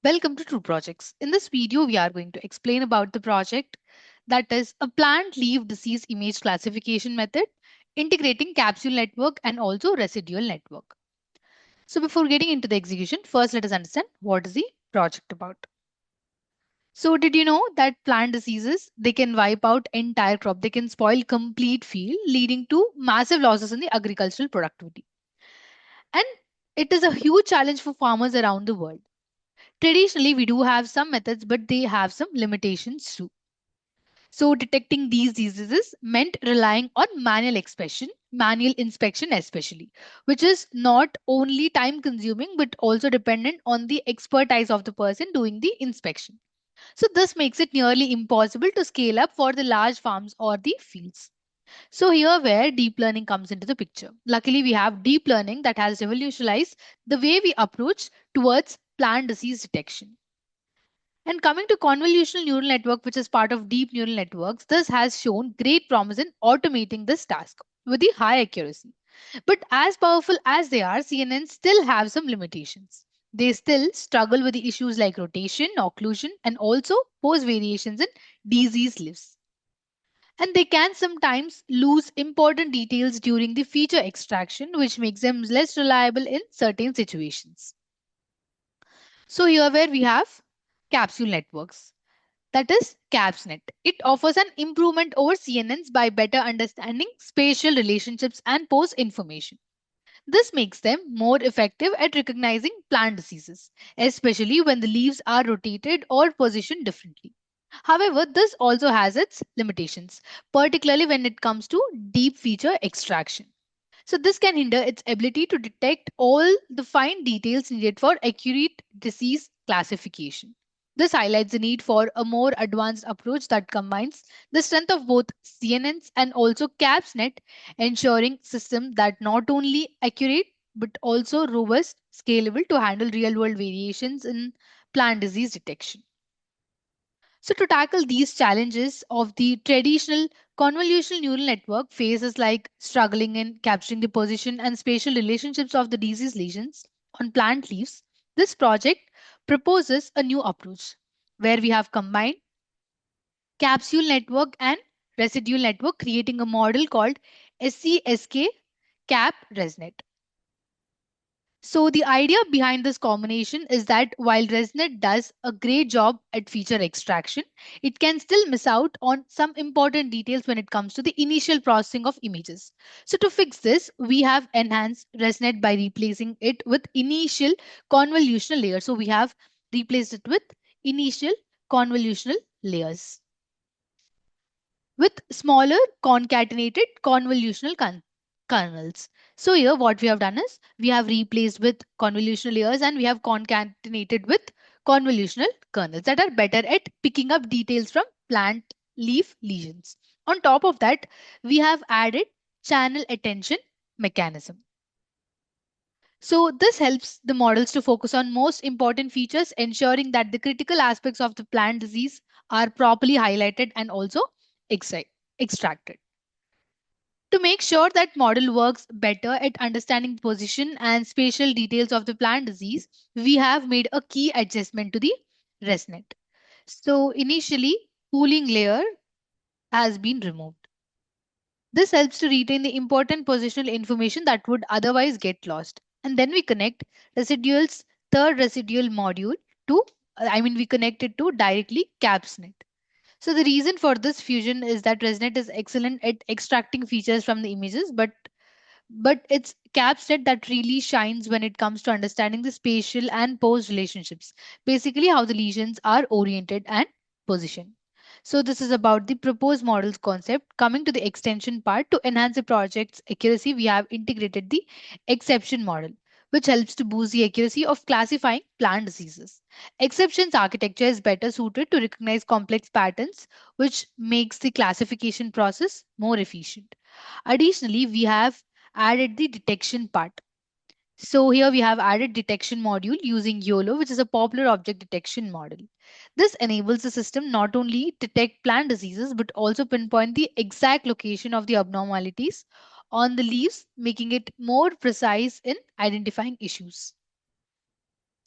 Welcome to True Projects. In this video, we are going to explain about the project that is a plant leaf disease image classification method integrating capsule network and also residual network. So before getting into the execution, first let us understand what is the project about. So did you know that plant diseases they can wipe out entire crop, they can spoil complete field leading to massive losses in the agricultural productivity. And it is a huge challenge for farmers around the world. Traditionally, we do have some methods, but they have some limitations too. So, detecting these diseases meant relying on manual inspection especially, which is not only time consuming but also dependent on the expertise of the person doing the inspection. So, this makes it nearly impossible to scale up for the large farms or the fields. So, here where deep learning comes into the picture. Luckily, we have deep learning that has revolutionized the way we approach towards plant disease detection. And coming to convolutional neural network, which is part of deep neural networks, this has shown great promise in automating this task with the high accuracy. But as powerful as they are, CNNs still have some limitations. They still struggle with the issues like rotation, occlusion, and also pose variations in disease lives. And they can sometimes lose important details during the feature extraction, which makes them less reliable in certain situations. So here where we have capsule networks. That is CapsNet. It offers an improvement over CNNs by better understanding spatial relationships and pose information. This makes them more effective at recognizing plant diseases, especially when the leaves are rotated or positioned differently. However, this also has its limitations, particularly when it comes to deep feature extraction. So, this can hinder its ability to detect all the fine details needed for accurate disease classification. This highlights the need for a more advanced approach that combines the strength of both CNNs and also CapsNet, ensuring system that not only accurate but also robust, scalable to handle real-world variations in plant disease detection. So, to tackle these challenges of the traditional convolutional neural network phases like struggling in capturing the position and spatial relationships of the disease lesions on plant leaves, this project proposes a new approach where we have combined capsule network and residual network, creating a model called SCSK Cap ResNet. So the idea behind this combination is that while ResNet does a great job at feature extraction, it can still miss out on some important details when it comes to the initial processing of images. So to fix this, we have enhanced ResNet by replacing it with initial convolutional layers. So we have replaced it with initial convolutional layers with smaller concatenated convolutional kernels. So here what we have done is we have replaced with convolutional layers and we have concatenated with convolutional kernels that are better at picking up details from plant leaf lesions. On top of that, we have added channel attention mechanism. So this helps the models to focus on most important features, ensuring that the critical aspects of the plant disease are properly highlighted and also extracted. To make sure that model works better at understanding position and spatial details of the plant disease, we have made a key adjustment to the ResNet. So initially, pooling layer has been removed. This helps to retain the important positional information that would otherwise get lost. And then we connect residuals, third residual module to, we connect it to directly CapsNet. So the reason for this fusion is that ResNet is excellent at extracting features from the images, but it's CapsNet that really shines when it comes to understanding the spatial and pose relationships, basically how the lesions are oriented and positioned. So this is about the proposed models concept. Coming to the extension part, to enhance the project's accuracy, we have integrated the exception model, which helps to boost the accuracy of classifying plant diseases. Exceptions architecture is better suited to recognize complex patterns, which makes the classification process more efficient. Additionally, we have added the detection part. So here we have added detection module using YOLO, which is a popular object detection model. This enables the system not only detect plant diseases but also pinpoint the exact location of the abnormalities on the leaves, making it more precise in identifying issues.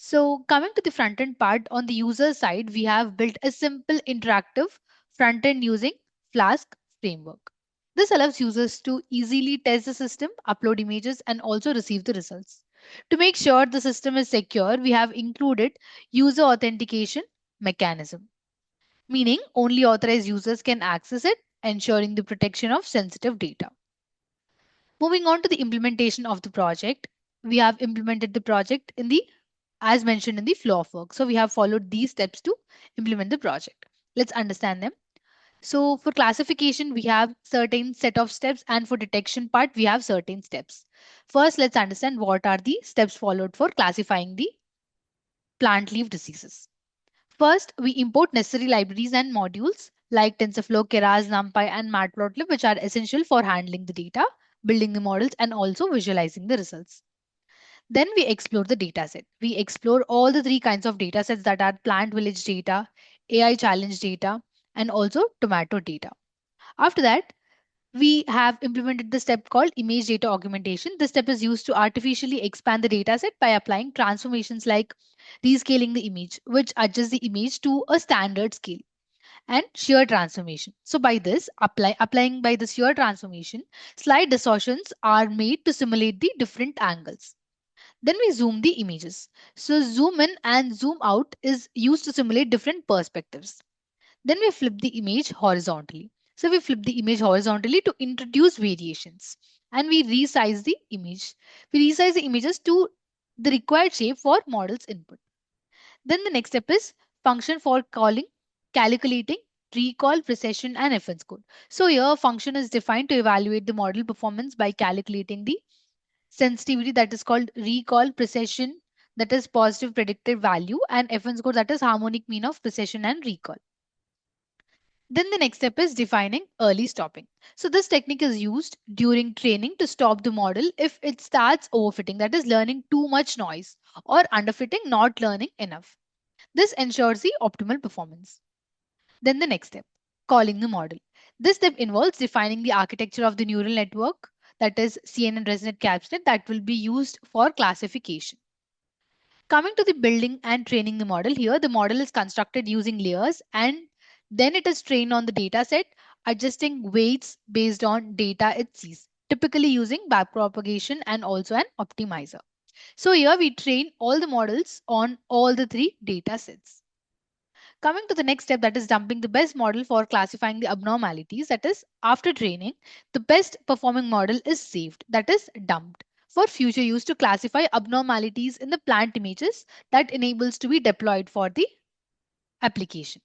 So coming to the front end part, on the user side, we have built a simple interactive front end using Flask framework. This allows users to easily test the system, upload images, and also receive the results. To make sure the system is secure, we have included user authentication mechanism, meaning only authorized users can access it, ensuring the protection of sensitive data. Moving on to the implementation of the project, we have implemented the project in the as mentioned in the flow of work. So we have followed these steps to implement the project. Let's understand them. So for classification, we have certain set of steps, and for detection part, we have certain steps. First, let's understand what are the steps followed for classifying the plant leaf diseases. First, we import necessary libraries and modules like TensorFlow, Keras, NumPy, and Matplotlib, which are essential for handling the data, building the models, and also visualizing the results. Then we explore the dataset. We explore all the three kinds of datasets that are plant village data, AI challenge data, and also tomato data. After that, we have implemented the step called image data augmentation. This step is used to artificially expand the dataset by applying transformations like rescaling the image, which adjusts the image to a standard scale, and shear transformation. So by this, applying by the shear transformation, slight distortions are made to simulate the different angles. Then we zoom the images. So zoom in and zoom out is used to simulate different perspectives. Then we flip the image horizontally. So we flip the image horizontally to introduce variations. And we resize the image. We resize the images to the required shape for model's input. Then the next step is function for calculating, recall, precision, and FN score. So here a function is defined to evaluate the model performance by calculating the sensitivity, that is called recall, precision, that is positive predicted value, and FN score, that is harmonic mean of precision and recall. Then the next step is defining early stopping. So this technique is used during training to stop the model if it starts overfitting, that is learning too much noise, or underfitting, not learning enough. This ensures the optimal performance. Then the next step, calling the model. This step involves defining the architecture of the neural network, that is CNN ResNet CapsNet, that will be used for classification. Coming to the building and training the model, here the model is constructed using layers, and then it is trained on the data set, adjusting weights based on data it sees, typically using backpropagation and also an optimizer. So here we train all the models on all the three data sets. Coming to the next step, that is dumping the best model for classifying the abnormalities. That is, after training, the best performing model is saved, that is dumped, for future use to classify abnormalities in the plant images that enables to be deployed for the application.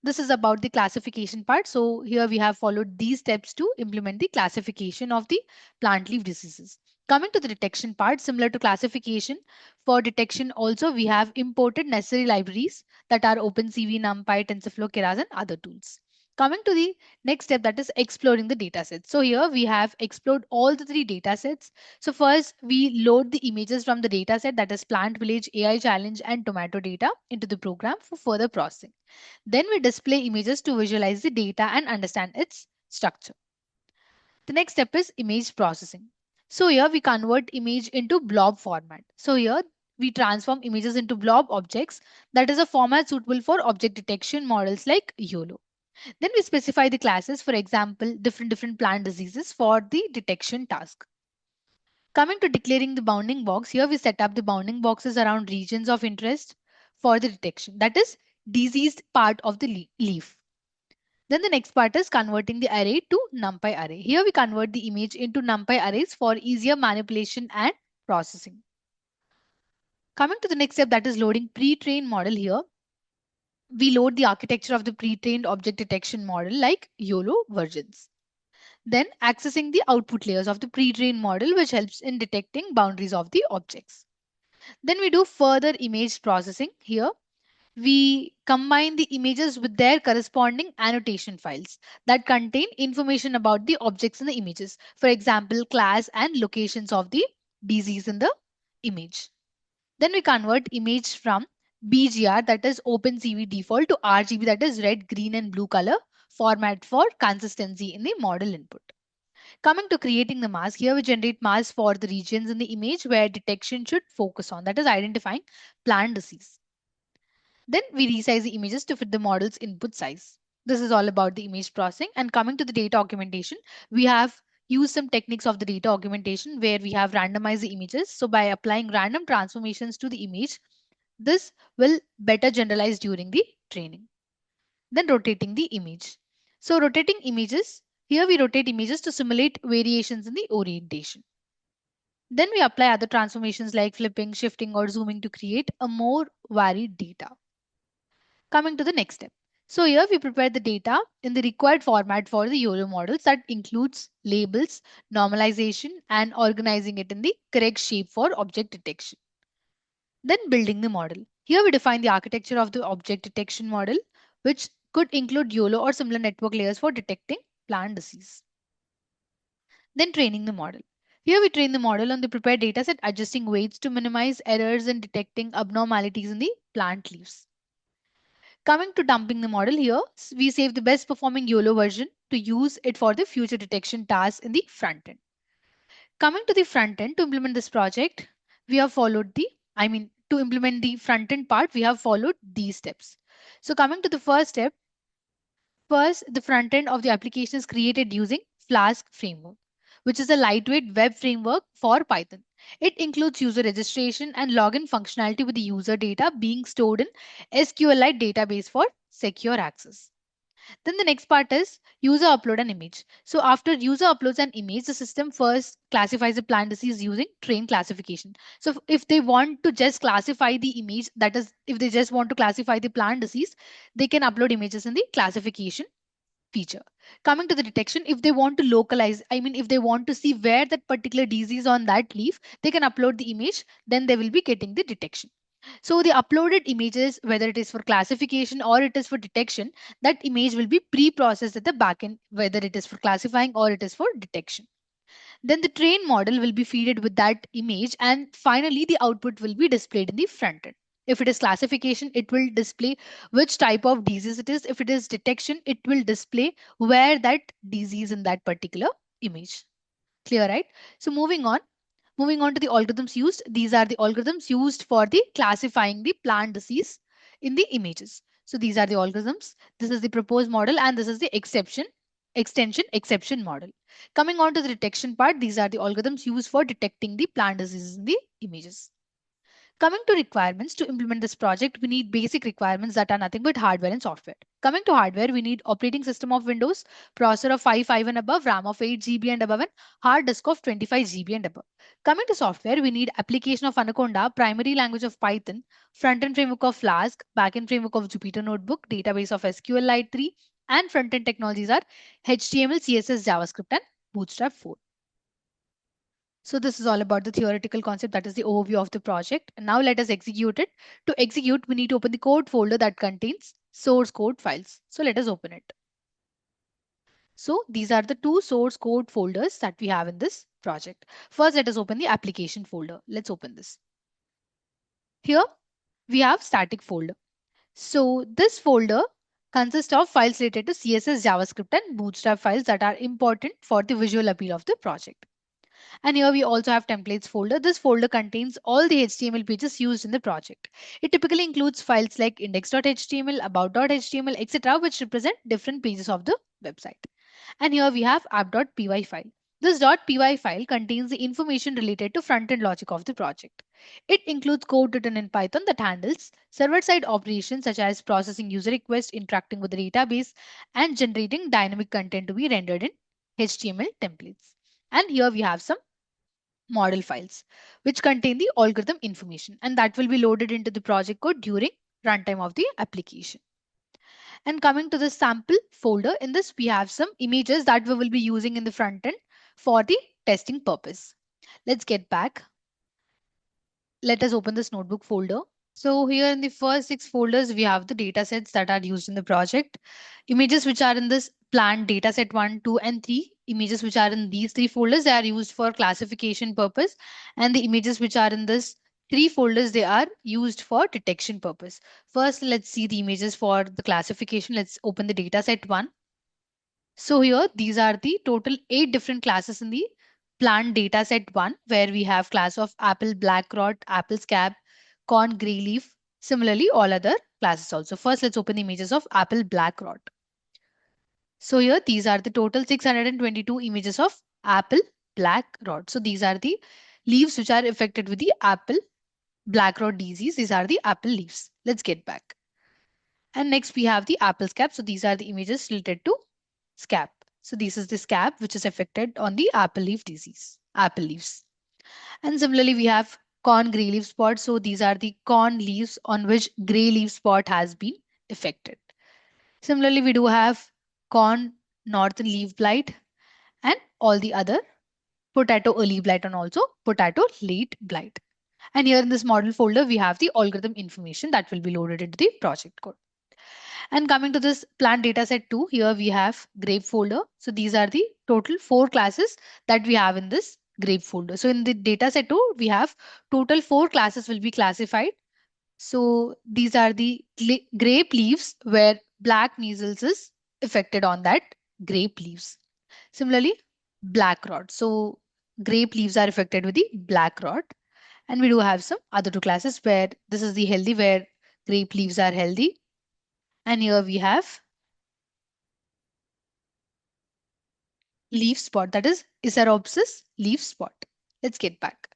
This is about the classification part. So here we have followed these steps to implement the classification of the plant leaf diseases. Coming to the detection part, similar to classification, for detection also we have imported necessary libraries that are OpenCV, NumPy, TensorFlow, Keras, and other tools. Coming to the next step, that is exploring the datasets. So here we have explored all the three datasets. So first we load the images from the dataset, that is plant village, AI challenge, and tomato data, into the program for further processing. Then we display images to visualize the data and understand its structure. The next step is image processing. So here we convert image into blob format. So here we transform images into blob objects, that is a format suitable for object detection models like YOLO. Then we specify the classes, for example, different plant diseases for the detection task. Coming to declaring the bounding box, here we set up the bounding boxes around regions of interest for the detection, that is diseased part of the leaf. Then the next part is converting the array to NumPy array. Here we convert the image into NumPy arrays for easier manipulation and processing. Coming to the next step, that is loading pre-trained model. Here we load the architecture of the pre-trained object detection model like YOLO versions. Then accessing the output layers of the pre-trained model, which helps in detecting boundaries of the objects. Then we do further image processing. Here we combine the images with their corresponding annotation files that contain information about the objects in the images. For example, class and locations of the disease in the image. Then we convert image from BGR, that is OpenCV default, to RGB, that is red, green, and blue color format for consistency in the model input. Coming to creating the mask, here we generate masks for the regions in the image where detection should focus on, that is identifying plant disease. Then we resize the images to fit the model's input size. This is all about the image processing. And coming to the data augmentation, we have used some techniques of the data augmentation where we have randomized the images. So by applying random transformations to the image, this will better generalize during the training. Then rotating the image. So rotating images, here we rotate images to simulate variations in the orientation. Then we apply other transformations like flipping, shifting, or zooming to create a more varied data. Coming to the next step. So here we prepare the data in the required format for the YOLO models that includes labels, normalization, and organizing it in the correct shape for object detection. Then building the model. Here we define the architecture of the object detection model, which could include YOLO or similar network layers for detecting plant disease. Then training the model. Here we train the model on the prepared dataset, adjusting weights to minimize errors and detecting abnormalities in the plant leaves. Coming to dumping the model here, we save the best performing YOLO version to use it for the future detection tasks in the front end. Coming to the front end, to implement this project, we have followed to implement the front end part, we have followed these steps. So coming to the first step, first, the front end of the application is created using Flask framework, which is a lightweight web framework for Python. It includes user registration and login functionality with the user data being stored in SQLite database for secure access. Then the next part is user upload an image. So after user uploads an image, the system first classifies the plant disease using train classification. So if they want to just classify the image, that is, if they just want to classify the plant disease, they can upload images in the classification feature. Coming to the detection, if they want to localize, if they want to see where that particular disease on that leaf, they can upload the image, then they will be getting the detection. So the uploaded images, whether it is for classification or it is for detection, that image will be pre-processed at the backend, whether it is for classifying or it is for detection. Then the train model will be fed with that image, and finally the output will be displayed in the front end. If it is classification, it will display which type of disease it is. If it is detection, it will display where that disease in that particular image. Clear, right? So moving on to the algorithms used. These are the algorithms used for the classifying the plant disease in the images. So these are the algorithms. This is the proposed model and this is the extension exception model. Coming on to the detection part, these are the algorithms used for detecting the plant diseases in the images. Coming to requirements, to implement this project, we need basic requirements that are nothing but hardware and software. Coming to hardware, we need operating system of Windows, processor of 5 and above, RAM of 8 GB and above, and hard disk of 25 GB and above. Coming to software, we need application of Anaconda, primary language of Python, front-end framework of Flask, back-end framework of Jupyter Notebook, database of SQLite 3, and front-end technologies are HTML, CSS, JavaScript, and Bootstrap 4. So this is all about the theoretical concept, that is the overview of the project. And now let us execute it. To execute, we need to open the code folder that contains source code files. So let us open it. So these are the two source code folders that we have in this project. First, let us open the application folder. Let's open this. Here we have static folder. So this folder consists of files related to CSS, JavaScript, and Bootstrap files that are important for the visual appeal of the project. And here we also have templates folder. This folder contains all the HTML pages used in the project. It typically includes files like index.html, about.html, etc., which represent different pages of the website. And here we have app.py file. This .py file contains the information related to front-end logic of the project. It includes code written in Python that handles server-side operations such as processing user requests, interacting with the database, and generating dynamic content to be rendered in HTML templates. And here we have some model files which contain the algorithm information, and that will be loaded into the project code during runtime of the application. And coming to the sample folder, in this we have some images that we will be using in the front end for the testing purpose. Let's get back. Let us open this notebook folder. So here in the first 6 folders, we have the data sets that are used in the project. Images which are in this plant dataset 1, 2, and 3. Images which are in these 3 folders, they are used for classification purpose. And the images which are in this 3 folders, they are used for detection purpose. First, let's see the images for the classification. Let's open the dataset 1. So here, these are the total 8 different classes in the plant data set 1, where we have class of apple black rot, apple scab, corn grey leaf. Similarly, all other classes also. First, let's open the images of apple black rot. So here, these are the total 622 images of apple black rot. So these are the leaves which are affected with the apple black rot disease. These are the apple leaves. Let's get back. And next we have the apple scab. So these are the images related to scab. So this is the scab which is affected on the apple leaf disease, apple leaves. And similarly, we have corn gray leaf spot. So these are the corn leaves on which gray leaf spot has been affected. Similarly, we do have corn northern leaf blight and all the other potato early blight and also potato late blight. And here in this model folder, we have the algorithm information that will be loaded into the project code. And coming to this plant dataset 2, here we have grape folder. So these are the total 4 classes that we have in this grape folder. So in the dataset 2, we have total 4 classes will be classified. So these are the grape leaves where black measles is affected on that grape leaves. Similarly, black rot. So grape leaves are affected with the black rot. And we do have some other 2 classes where this is the healthy, where grape leaves are healthy. And here we have leaf spot, that is Isaropsis leaf spot. Let's get back.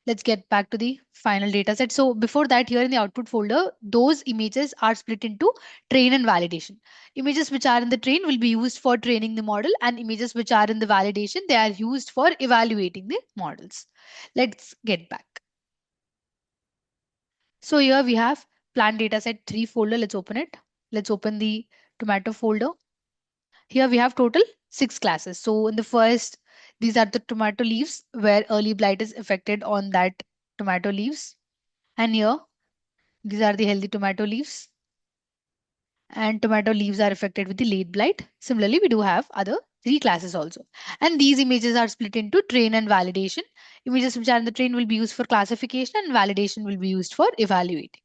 Let's get back to the final data set. So before that, here in the output folder, those images are split into train and validation. Images which are in the train will be used for training the model, and images which are in the validation, they are used for evaluating the models. Let's get back. So here we have plant dataset 3 folder. Let's open it. Let's open the tomato folder. Here we have total 6 classes. So in the first, these are the tomato leaves where early blight is affected on that tomato leaves. And here, these are the healthy tomato leaves. And tomato leaves are affected with the late blight. Similarly, we do have other 3 classes also. And these images are split into train and validation. Images which are in the train will be used for classification and validation will be used for evaluating.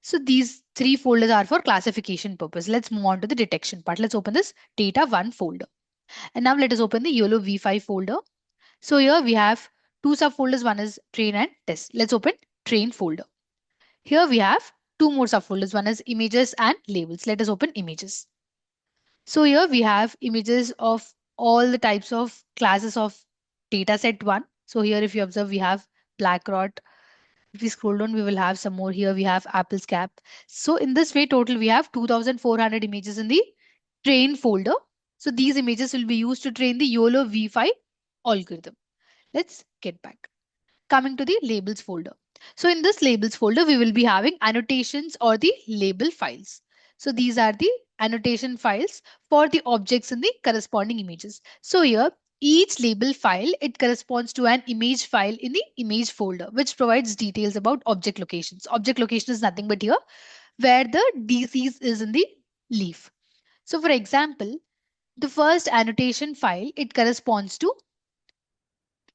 So these 3 folders are for classification purpose. Let's move on to the detection part. Let's open this data 1 folder. And now let us open the YOLO V5 folder. So here we have 2 subfolders. One is train and test. Let's open train folder. Here we have 2 more subfolders. One is images and labels. Let us open images. So here we have images of all the types of classes of dataset 1. So here if you observe, we have black rot. If we scroll down, we will have some more. Here we have apple's cap. So in this way, total we have 2400 images in the train folder. So these images will be used to train the YOLO V5 algorithm. Let's get back. Coming to the labels folder. So in this labels folder, we will be having annotations or the label files. So these are the annotation files for the objects in the corresponding images. So here, each label file, it corresponds to an image file in the image folder, which provides details about object locations. Object location is nothing but here where the disease is in the leaf. So for example, the first annotation file, it corresponds to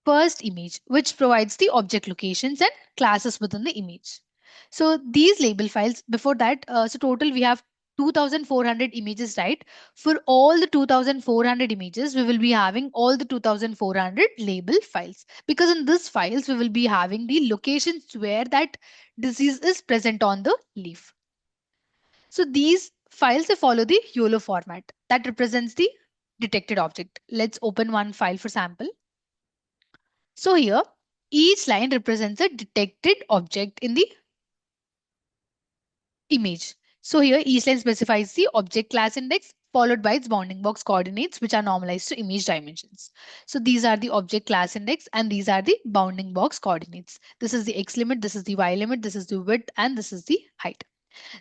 first image, which provides the object locations and classes within the image. So these label files, before that, so total we have 2400 images, right? For all the 2400 images, we will be having all the 2400 label files, because in these files, we will be having the locations where that disease is present on the leaf. So these files, they follow the YOLO format that represents the detected object. Let's open one file for sample. So here, each line represents a detected object in the image. So here, each line specifies the object class index followed by its bounding box coordinates, which are normalized to image dimensions. So these are the object class index and these are the bounding box coordinates. This is the X limit, this is the Y limit, this is the width, and this is the height.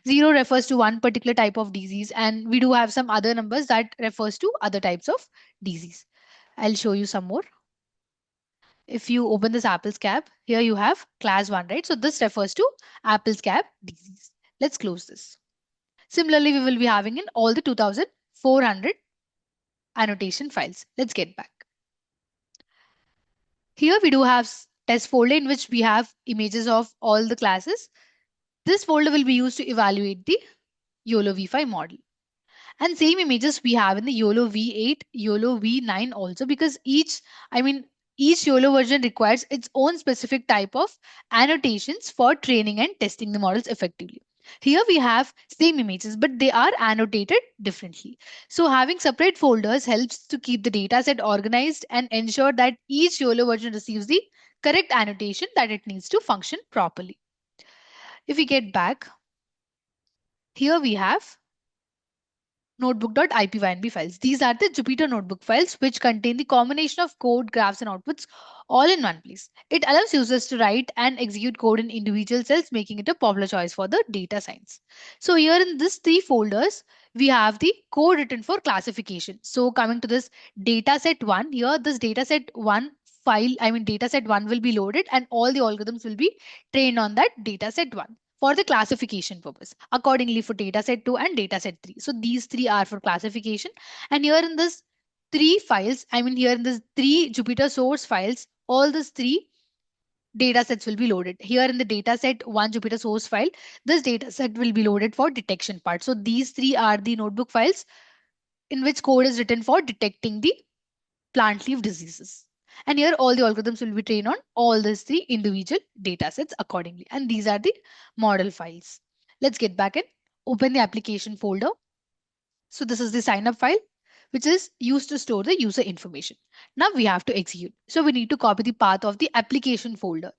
0 refers to one particular type of disease, and we do have some other numbers that refers to other types of disease. I'll show you some more. If you open this apple's cap, here you have class 1, right? So this refers to apple's cap disease. Let's close this. Similarly, we will be having in all the 2400 annotation files. Let's get back. Here we do have test folder in which we have images of all the classes. This folder will be used to evaluate the YOLO V5 model. And same images we have in the YOLO V8, YOLO V9 also, because I mean, each YOLO version requires its own specific type of annotations for training and testing the models effectively. Here we have same images, but they are annotated differently. So having separate folders helps to keep the data set organized and ensure that each YOLO version receives the correct annotation that it needs to function properly. If we get back, here we have notebook.ipynb files. These are the Jupyter notebook files which contain the combination of code, graphs, and outputs all in one place. It allows users to write and execute code in individual cells, making it a popular choice for the data science. So here in this three folders, we have the code written for classification. So coming to this dataset one, here this dataset one file, dataset one will be loaded and all the algorithms will be trained on that dataset one for the classification purpose. Accordingly, for dataset 2 and dataset 3. So these three are for classification. And here in this three files, here in this three Jupyter source files, all these three datasets will be loaded. Here in the dataset 1 Jupyter source file, this dataset will be loaded for detection part. So these three are the notebook files in which code is written for detecting the plant leaf diseases. And here all the algorithms will be trained on all these three individual data sets accordingly. And these are the model files. Let's get back and open the application folder. So this is the sign up file, which is used to store the user information. Now we have to execute. So we need to copy the path of the application folder.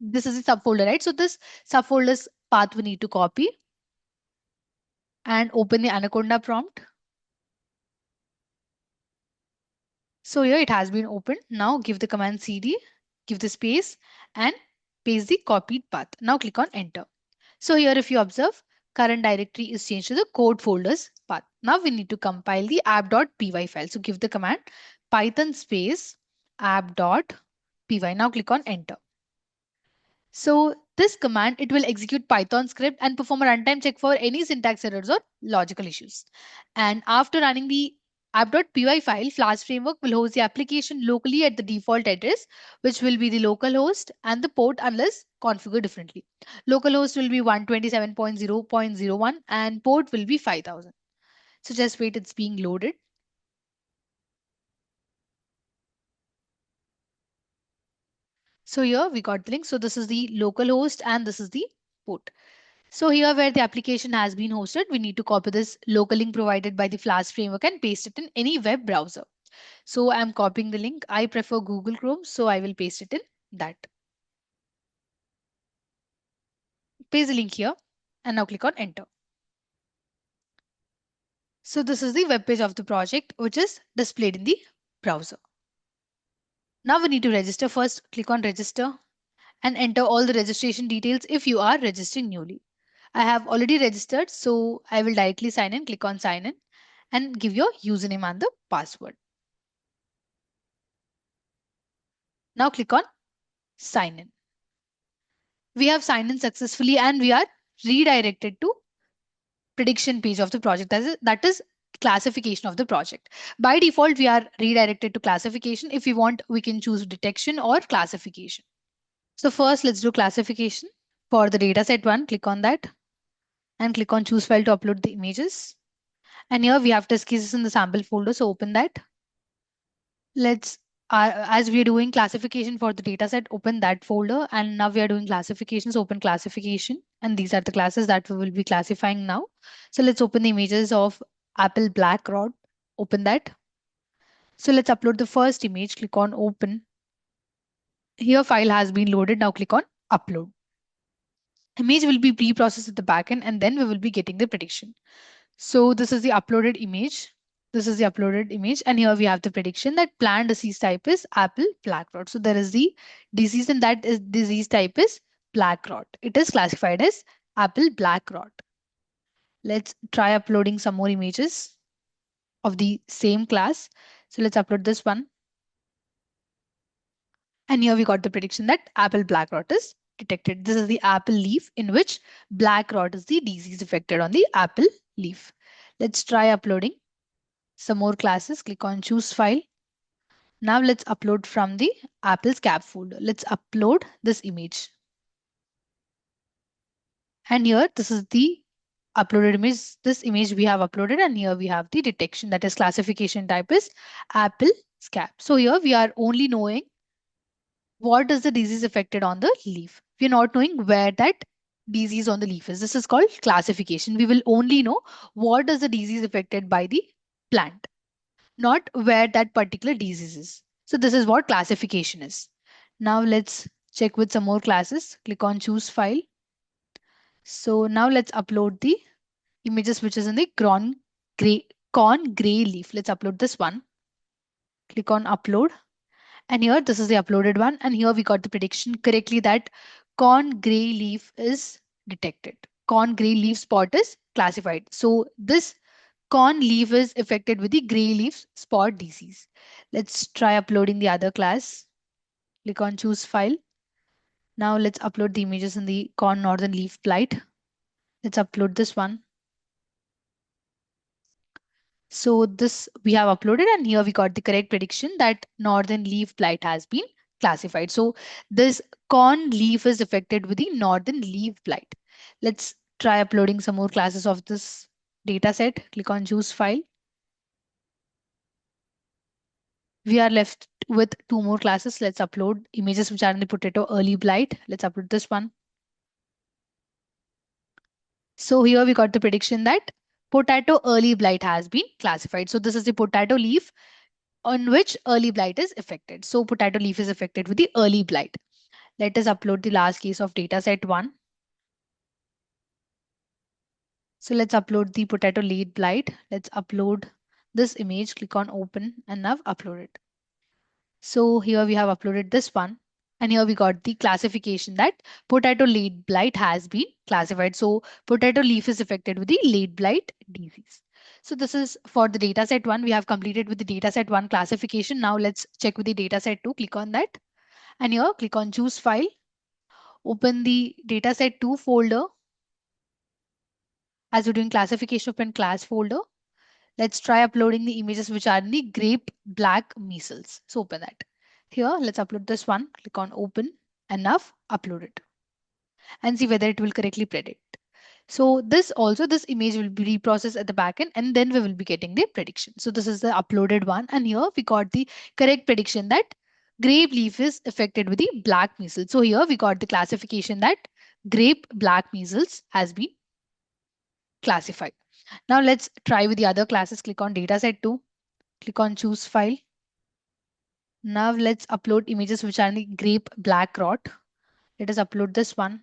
This is the subfolder, right? So this subfolder's path we need to copy and open the Anaconda prompt. So here it has been opened. Now give the command cd, give the space and paste the copied path. Now click on enter. So here if you observe, current directory is changed to the code folders path. Now we need to compile the app.py file. So give the command python space app.py. Now click on enter. So this command, it will execute Python script and perform a runtime check for any syntax errors or logical issues. And after running the app.py file, Flash framework will host the application locally at the default address, which will be the local host and the port unless configured differently. Localhost will be 127.0.01 and port will be 5000. So just wait, it's being loaded. So here we got the link. So this is the local host and this is the port. So here where the application has been hosted, we need to copy this local link provided by the Flash framework and paste it in any web browser. So I'm copying the link. I prefer Google Chrome, so I will paste it in that. Paste the link here and now click on enter. So this is the web page of the project, which is displayed in the browser. Now we need to register first. Click on register and enter all the registration details if you are registering newly. I have already registered, so I will directly sign in. Click on sign in and give your username and the password. Now click on sign in. We have signed in successfully and we are redirected to prediction page of the project. That is classification of the project. By default, we are redirected to classification. If we want, we can choose detection or classification. So first, let's do classification. For the dataset one, click on that and click on choose file to upload the images. And here we have test cases in the sample folder. So open that. Let's as we are doing classification for the dataset, open that folder. And now we are doing classifications, open classification. And these are the classes that we will be classifying now. So let's open the images of Apple Black Rod. Open that. So let's upload the first image. Click on open. Here file has been loaded. Now click on upload. Image will be pre-processed at the backend and then we will be getting the prediction. So this is the uploaded image. This is the uploaded image. And here we have the prediction that plant disease type is apple black rot. So there is the disease and that is disease type is black rot. It is classified as apple black rot. Let's try uploading some more images of the same class. So let's upload this one. And here we got the prediction that apple black rot is detected. This is the apple leaf in which black rot is the disease affected on the apple leaf. Let's try uploading some more classes. Click on choose file. Now let's upload from the Apple's cap folder. Let's upload this image. And here, this is the uploaded image. This image we have uploaded, and here we have the detection, that is classification type is apple scab. So here we are only knowing what is the disease affected on the leaf. We're not knowing where that disease on the leaf is. This is called classification. We will only know what is the disease affected by the plant, not where that particular disease is. So this is what classification is. Now let's check with some more classes. Click on choose file. So now let's upload the images which is in the corn gray leaf. Let's upload this one. Click on upload. And here, this is the uploaded one. And here we got the prediction correctly that corn gray leaf is detected. Corn gray leaf spot is classified. So this corn leaf is affected with the gray leaf spot disease. Let's try uploading the other class. Click on choose file. Now let's upload the images in the corn northern leaf blight. Let's upload this one. So this we have uploaded, and here we got the correct prediction that northern leaf blight has been classified. So this corn leaf is affected with the northern leaf blight. Let's try uploading some more classes of this data set. Click on choose file. We are left with two more classes. Let's upload images which are in the potato early blight. Let's upload this one. So here we got the prediction that potato early blight has been classified. So this is the potato leaf on which early blight is affected. So potato leaf is affected with the early blight. Let us upload the last case of dataset 1. So let's upload the potato late blight. Let's upload this image. Click on open and now upload it. So here we have uploaded this one. And here we got the classification that potato late blight has been classified. So potato leaf is affected with the late blight disease. So this is for the dataset 1. We have completed with the dataset 1 classification. Now let's check with the dataset 2. Click on that. And here click on choose file. Open the dataset 2 folder. As we're doing classification, open class folder. Let's try uploading the images which are in the grape black measles. So open that. Here, let's upload this one. Click on open and now upload it and see whether it will correctly predict. So this image will be reprocessed at the backend, and then we will be getting the prediction. So this is the uploaded one, and here we got the correct prediction that grape leaf is affected with the black measles. So here we got the classification that grape black measles has been classified. Now let's try with the other classes. Click on dataset 2. Click on choose file. Now let's upload images which are in the grape black rot. Let us upload this one.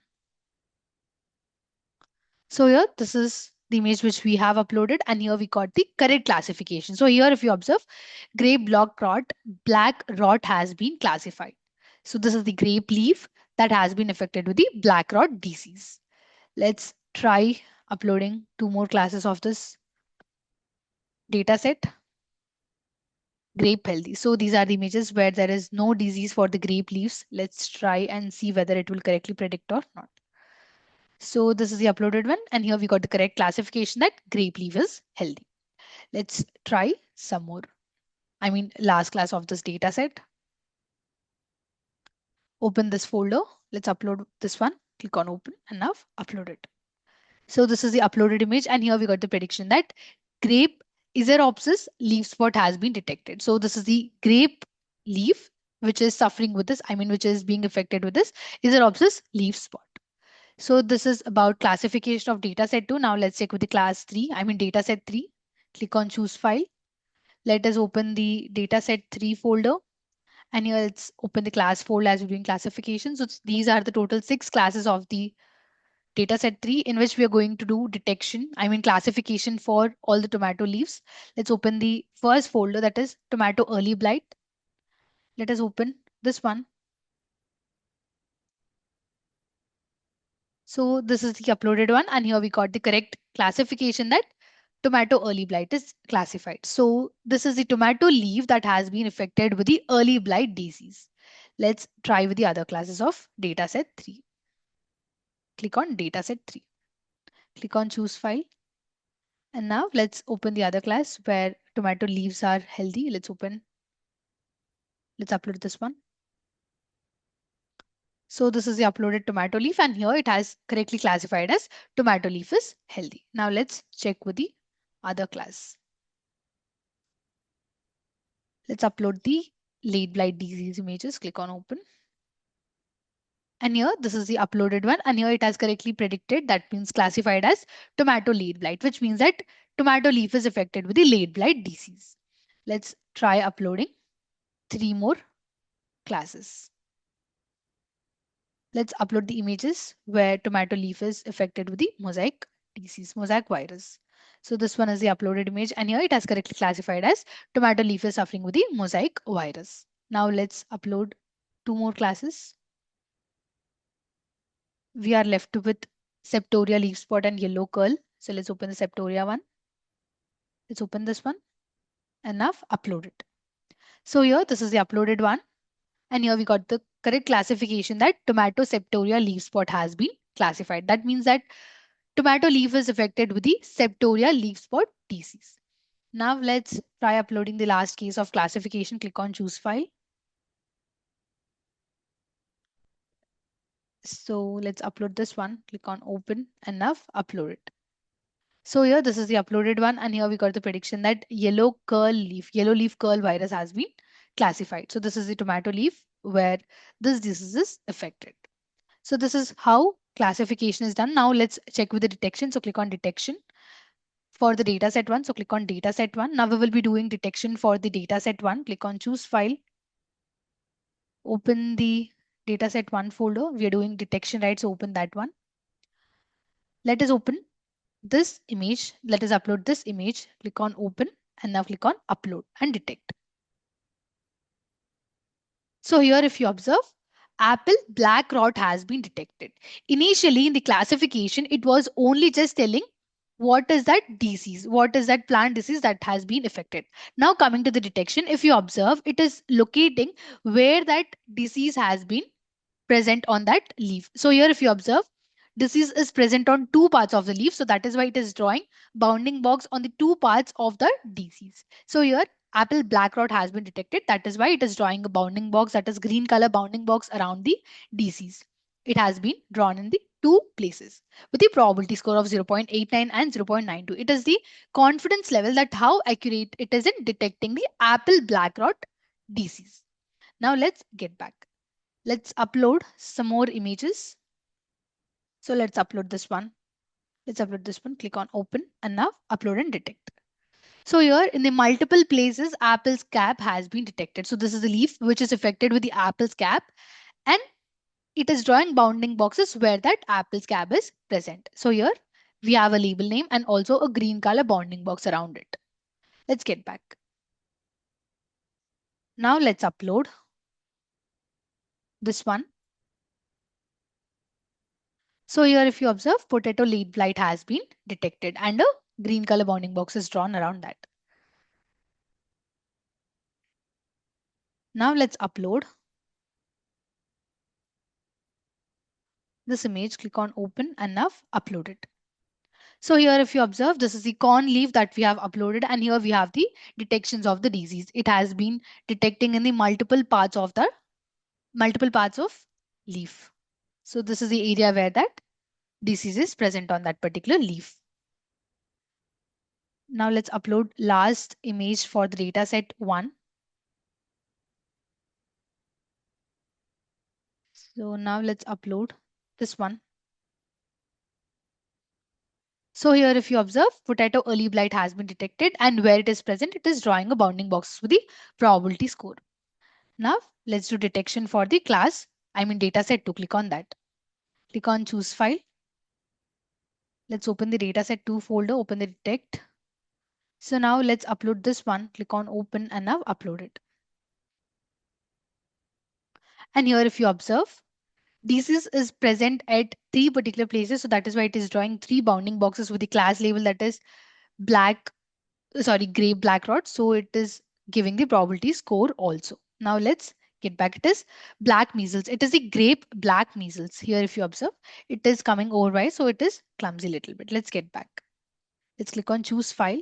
So here, this is the image which we have uploaded, and here we got the correct classification. So here, if you observe, grape black rot has been classified. So this is the grape leaf that has been affected with the black rot disease. Let's try uploading two more classes of this data set. Grape healthy. So these are the images where there is no disease for the grape leaves. Let's try and see whether it will correctly predict or not. So this is the uploaded one, and here we got the correct classification that grape leaf is healthy. Let's try some more. Last class of this data set. Open this folder. Let's upload this one. Click on open and now upload it. So this is the uploaded image, and here we got the prediction that grape Iseropsis leaf spot has been detected. So this is the grape leaf which is suffering with this, which is being affected with this Iseropsis leaf spot. So this is about classification of dataset 2. Now let's check with the class 3, dataset 3. Click on choose file. Let us open the dataset 3 folder. And here let's open the class folder as we're doing classification. So these are the total 6 classes of the dataset 3 in which we are going to do detection, classification for all the tomato leaves. Let's open the first folder, that is tomato early blight. Let us open this one. So this is the uploaded one, and here we got the correct classification that tomato early blight is classified. So this is the tomato leaf that has been affected with the early blight disease. Let's try with the other classes of dataset 3. Click on dataset 3. Click on choose file. And now let's open the other class where tomato leaves are healthy. Let's upload this one. So this is the uploaded tomato leaf, and here it has correctly classified as tomato leaf is healthy. Now let's check with the other class. Let's upload the late blight disease images. Click on open. And here this is the uploaded one, and here it has correctly predicted, that means classified as tomato late blight, which means that tomato leaf is affected with the late blight disease. Let's try uploading 3 more classes. Let's upload the images where tomato leaf is affected with the mosaic disease, mosaic virus. So this one is the uploaded image, and here it has correctly classified as tomato leaf is suffering with the mosaic virus. Now let's upload 2 more classes. We are left with septoria leaf spot and yellow curl. So let's open the septoria one. Let's open this one and now upload it. So here this is the uploaded one, and here we got the correct classification that tomato septoria leaf spot has been classified. That means that tomato leaf is affected with the septoria leaf spot disease. Now let's try uploading the last case of classification. Click on choose file. So let's upload this one. Click on open and now upload it. So here this is the uploaded one, and here we got the prediction that yellow leaf curl virus has been classified. So this is the tomato leaf where this disease is affected. So this is how classification is done. Now let's check with the detection. So click on detection for the data set one. So click on data set one. Now we will be doing detection for the data set one. Click on choose file. Open the data set one folder. We are doing detection, right? So open that one. Let us open this image. Let us upload this image. Click on open and now click on upload and detect. So here if you observe, apple black rot has been detected. Initially in the classification, it was only just telling what is that disease, what is that plant disease that has been affected. Now coming to the detection, if you observe, it is locating where that disease has been present on that leaf. So here if you observe, disease is present on 2 parts of the leaf. So that is why it is drawing bounding box on the 2 parts of the disease. So here apple black rot has been detected. That is why it is drawing a bounding box, that is green color bounding box around the disease. It has been drawn in the 2 places with the probability score of 0.89 and 0.92. It is the confidence level that how accurate it is in detecting the apple black rot disease. Now let's get back. Let's upload some more images. So let's upload this one. Let's upload this one. Click on open and now upload and detect. So here in the multiple places, apple's cap has been detected. So this is the leaf which is affected with the apple's cap, and it is drawing bounding boxes where that apple's cap is present. So here we have a label name and also a green color bounding box around it. Let's get back. Now let's upload this one. So here if you observe, potato leaf blight has been detected and a green color bounding box is drawn around that. Now let's upload this image. Click on open and now upload it. So here if you observe, this is the corn leaf that we have uploaded, and here we have the detections of the disease. It has been detecting in the multiple parts of leaf. So this is the area where that disease is present on that particular leaf. Now let's upload last image for the data set 1. So now let's upload this one. So here if you observe, potato early blight has been detected, and where it is present, it is drawing a bounding box with the probability score. Now let's do detection for the class, data set 2. Click on that. Click on choose file. Let's open the dataset 2 folder, open the detect. So now let's upload this one. Click on open and now upload it. And here if you observe, disease is present at 3 particular places. So that is why it is drawing 3 bounding boxes with the class label, that is gray black rod. So it is giving the probability score also. Now let's get back. It is black measles. It is the grape black measles. Here if you observe, it is coming over by, so it is clumsy a little bit. Let's get back. Let's click on choose file.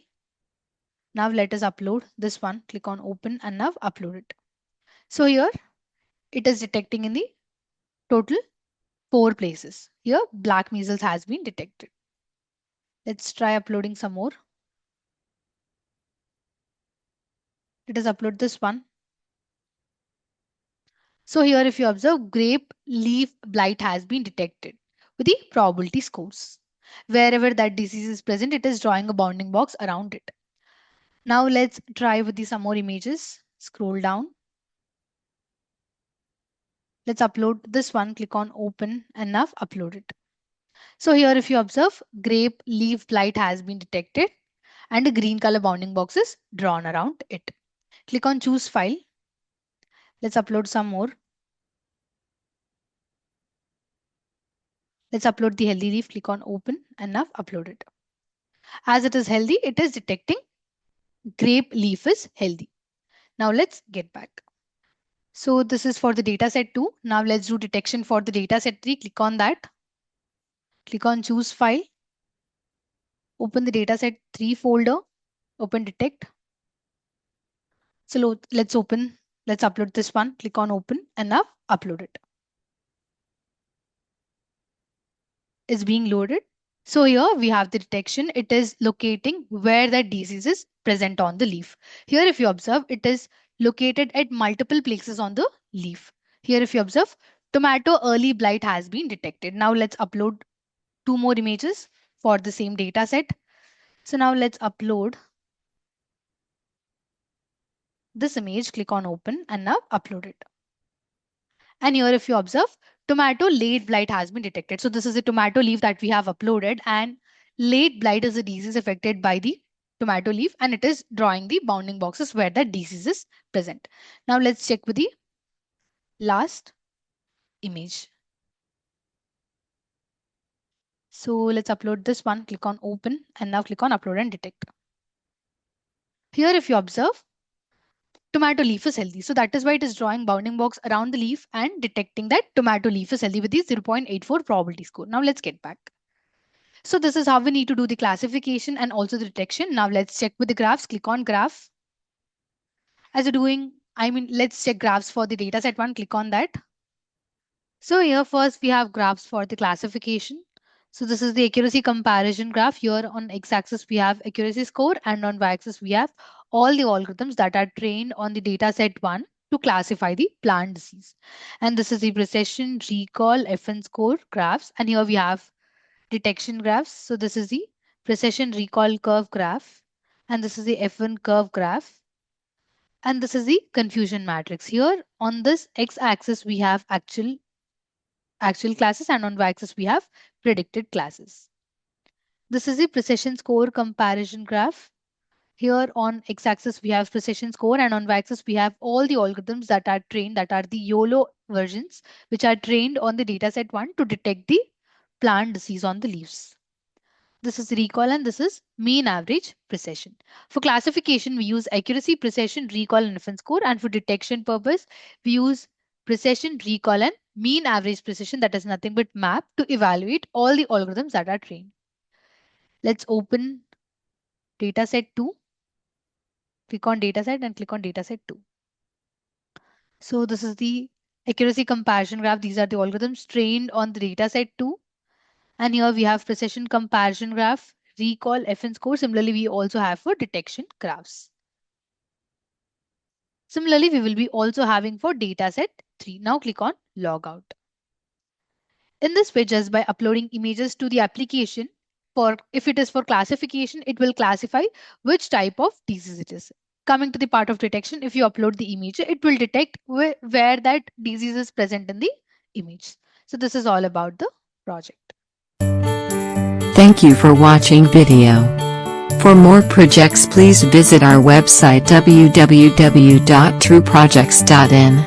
Now let us upload this one. Click on open and now upload it. So here it is detecting in the total 4 places. Here, black measles has been detected. Let's try uploading some more. Let us upload this one. So here, if you observe, grape leaf blight has been detected with the probability scores. Wherever that disease is present, it is drawing a bounding box around it. Now let's try with the some more images. Scroll down. Let's upload this one. Click on open and now upload it. So here, if you observe, grape leaf blight has been detected and a green color bounding box is drawn around it. Click on choose file. Let's upload some more. Let's upload the healthy leaf. Click on open and now upload it. As it is healthy, it is detecting grape leaf is healthy. Now let's get back. So this is for the data set 2. Now let's do detection for the data set 3. Click on that. Click on choose file. Open the data set 3 folder. Open detect. So let's upload this one. Click on open and now upload it. It's being loaded. So here we have the detection. It is locating where that disease is present on the leaf. Here if you observe, it is located at multiple places on the leaf. Here if you observe, tomato early blight has been detected. Now let's upload 2 more images for the same data set. So now let's upload this image. Click on open and now upload it. And here if you observe, tomato late blight has been detected. So this is a tomato leaf that we have uploaded, and late blight is a disease affected by the tomato leaf, and it is drawing the bounding boxes where that disease is present. Now let's check with the last image. So let's upload this one. Click on open and now click on upload and detect. Here if you observe, tomato leaf is healthy. So that is why it is drawing bounding box around the leaf and detecting that tomato leaf is healthy with the 0.84 probability score. Now let's get back. So this is how we need to do the classification and also the detection. Now let's check with the graphs. Click on graph. As you're doing, let's check graphs for the data set 1. Click on that. So here first we have graphs for the classification. So this is the accuracy comparison graph. Here on x-axis we have accuracy score, and on y-axis we have all the algorithms that are trained on the data set 1 to classify the plant disease. And this is the precision, recall, FN score graphs. And here we have detection graphs. So this is the precision recall curve graph, and this is the F1 curve graph, and this is the confusion matrix. Here on this x-axis we have actual classes, and on y-axis we have predicted classes. This is the precision score comparison graph. Here on x-axis we have precision score, and on y-axis we have all the algorithms that are trained, that are the YOLO versions, which are trained on the dataset 1 to detect the plant disease on the leaves. This is recall and this is mean average precision. For classification, we use accuracy, precision, recall, and FN score. And for detection purpose, we use precision, recall, and mean average precision, that is nothing but map, to evaluate all the algorithms that are trained. Let's open dataset 2. Click on dataset and click on dataset 2. So this is the accuracy comparison graph. These are the algorithms trained on the dataset 2. And here we have precision comparison graph, recall, FN score. Similarly, we also have for detection graphs. Similarly, we will be also having for dataset 3. Now click on logout. In this way, just by uploading images to the application, if it is for classification, it will classify which type of disease it is. Coming to the part of detection, if you upload the image, it will detect where that disease is present in the image. So this is all about the project. Thank you for watching video. For more projects, please visit our website www.trueprojects.in.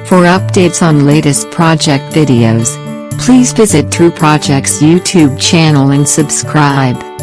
For updates on latest project videos, please visit True Projects YouTube channel and subscribe.